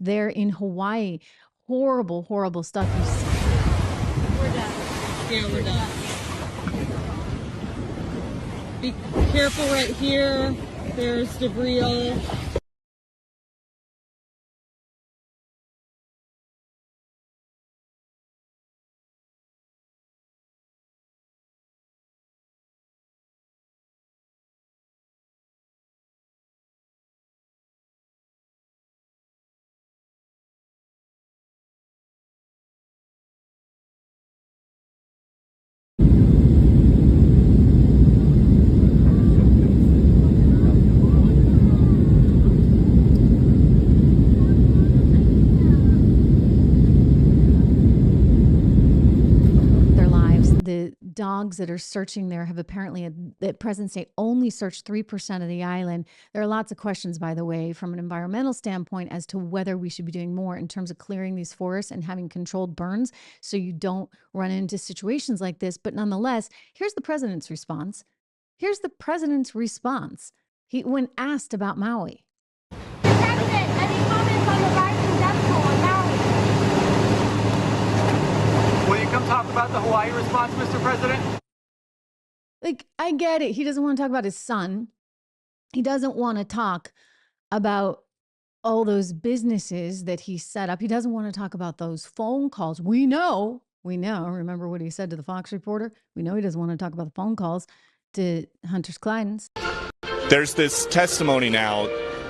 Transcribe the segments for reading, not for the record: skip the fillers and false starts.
there in Hawaii. Horrible, horrible stuff you see. We're done. Yeah, we're done. Be careful right here. There's debris. The dogs that are searching there have apparently at present state only searched 3% of the island. There are lots of questions, by the way, from an environmental standpoint as to whether we should be doing more in terms of clearing these forests and having controlled burns so you don't run into situations like this. But nonetheless, here's the president's response. Here's the president's response. When asked about Maui. President, any comments on the rising death toll on Maui? Will you come talk about the Hawaii response, Mr. President? Like, I get it. He doesn't want to talk about his son. He doesn't want to talk about all those businesses that he set up. He doesn't want to talk about those phone calls. We know. Remember what he said to the Fox reporter? We know he doesn't want to talk about the phone calls to Hunter's clients. There's this testimony now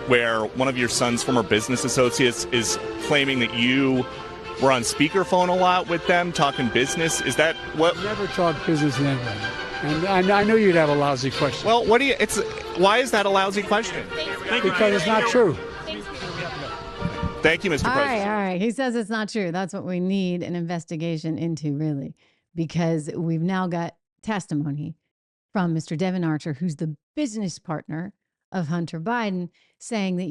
where one of your son's former business associates is claiming that you were on speakerphone a lot with them talking business. Is that what? Never talk business in anybody. And I knew you'd have a lousy question. Well, why is that a lousy question? Because it's not true. Thank you, Mr. President. All right. He says it's not true. That's what we need an investigation into, really, because we've now got testimony from Mr. Devin Archer, who's the business partner of Hunter Biden, saying that,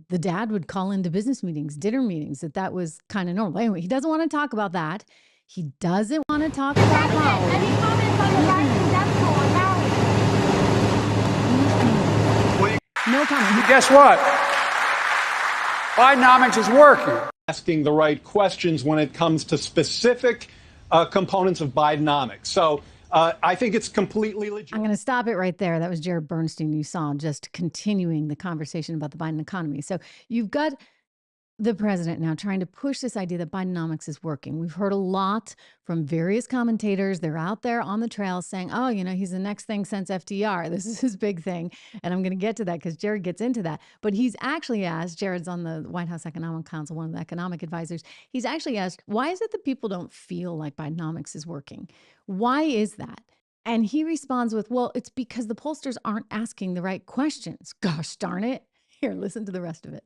the dad would call into business meetings, dinner meetings, that was kind of normal. Anyway, he doesn't want to talk about that. He doesn't want to talk about Maui. Any comments on the rising death toll on Maui? No comment. Guess what? Bidenomics is working. Asking the right questions when it comes to specific components of Bidenomics. So I think it's completely legit. I'm going to stop it right there. That was Jared Bernstein you saw, just continuing the conversation about the Biden economy. So you've got the president now trying to push this idea that Bidenomics is working. We've heard a lot from various commentators. They're out there on the trail saying, oh, he's the next thing since FDR. This is his big thing. And I'm going to get to that because Jared gets into that. But he's actually asked, Jared's on the White House Economic Council, one of the economic advisors. He's actually asked, why is it that people don't feel like Bidenomics is working? Why is that? And he responds with, well, it's because the pollsters aren't asking the right questions. Gosh darn it. Here, listen to the rest of it.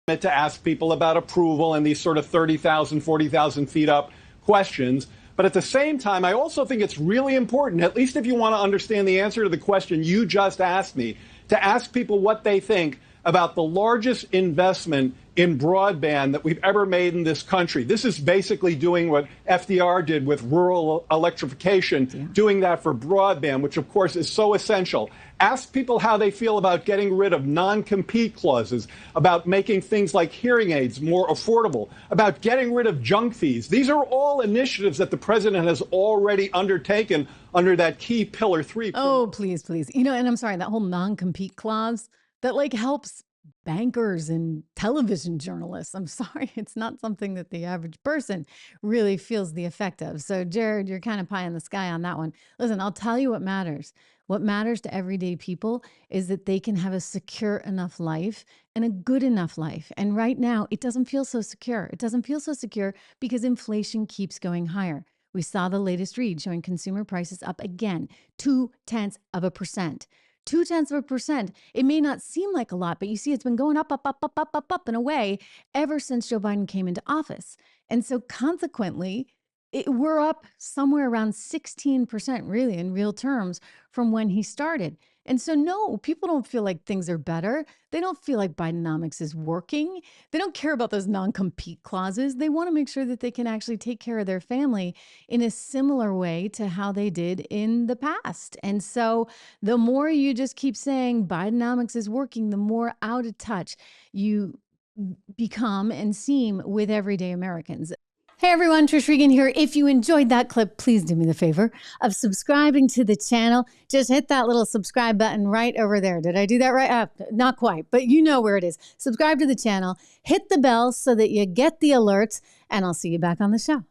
To ask people about approval and these sort of 30,000, 40,000 feet up questions. But at the same time, I also think it's really important, at least if you want to understand the answer to the question you just asked me, to ask people what they think about the largest investment in broadband that we've ever made in this country. This is basically doing what FDR did with rural electrification, doing that for broadband, which of course is so essential. Ask people how they feel about getting rid of non-compete clauses, about making things like hearing aids more affordable, about getting rid of junk fees. These are all initiatives that the president has already undertaken under that key Pillar 3. Oh, please. And I'm sorry, that whole non-compete clause that helps bankers and television journalists. I'm sorry, it's not something that the average person really feels the effect of. So, Jared, you're kind of pie in the sky on that one. Listen, I'll tell you what matters. What matters to everyday people is that they can have a secure enough life and a good enough life. And right now, it doesn't feel so secure. It doesn't feel so secure because inflation keeps going higher. We saw the latest read showing consumer prices up again, 0.2%. 0.2%. It may not seem like a lot, but you see it's been going up and away ever since Joe Biden came into office. And so consequently, we're up somewhere around 16%, really, in real terms from when he started. And so, no, people don't feel like things are better. They don't feel like Bidenomics is working. They don't care about those non-compete clauses. They want to make sure that they can actually take care of their family in a similar way to how they did in the past. And so the more you just keep saying Bidenomics is working, the more out of touch you become and seem with everyday Americans. Hey everyone, Trish Regan here. If you enjoyed that clip, please do me the favor of subscribing to the channel. Just hit that little subscribe button right over there. Did I do that right? Not quite, but you know where it is. Subscribe to the channel, hit the bell so that you get the alerts, and I'll see you back on the show.